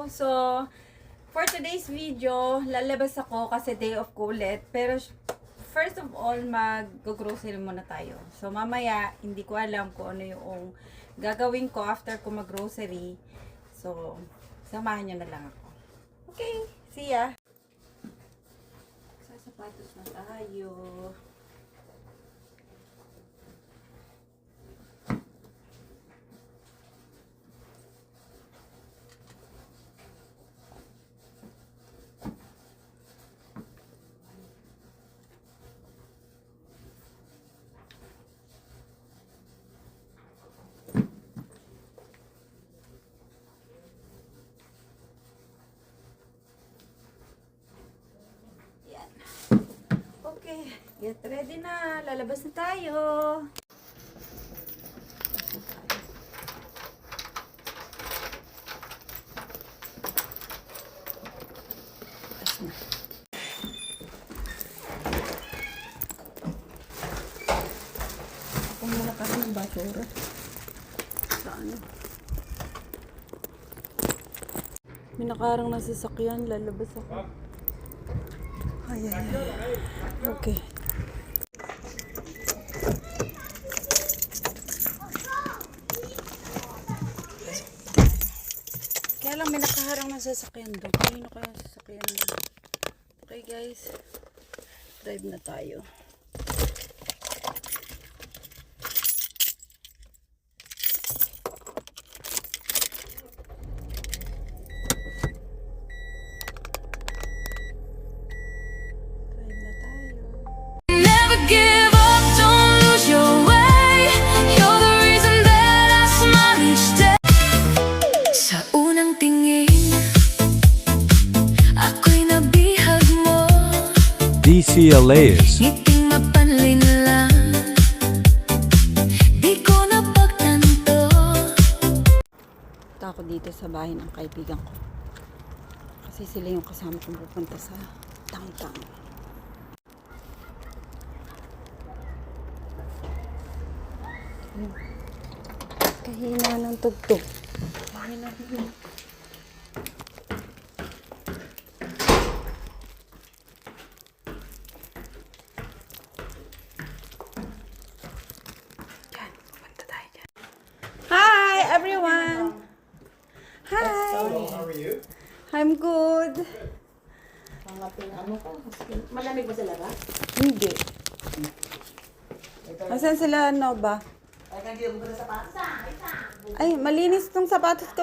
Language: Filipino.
So, for today's video, lalabas ako kasi day off ko ulit. Pero, first of all, mag-grocery muna tayo. So, mamaya, hindi ko alam kung ano yung gagawin ko after ko mag-grocery. So, samahan nyo na lang ako. Okay, see ya! Sa sapatos na tayo. Okay, get ready na. Lalabas na tayo. Labas na. Kung muna kami ng basura. Sa ano? May nakarang nasasakyan. Lalabas ako. Ay. Okay. Kaya lang may nakaharang na sasakyan doon. Kanino kaya sasakyan doon? Okay guys. Drive na tayo. DCLAs. Ngiting mapanlin lang, di ko napagtanto. Punta ako dito sa bahay ng kaibigan ko. Kasi sila yung kasama kong pupunta sa downtown. Kahina ng tugtog. Kahina ng Hi everyone! Hi! How are you? I'm good. Malamig ba sila ba? Hindi. Asan sila ano ba? Ay, hindi mo na sapatos. Ay, malinis tong sapatos ko.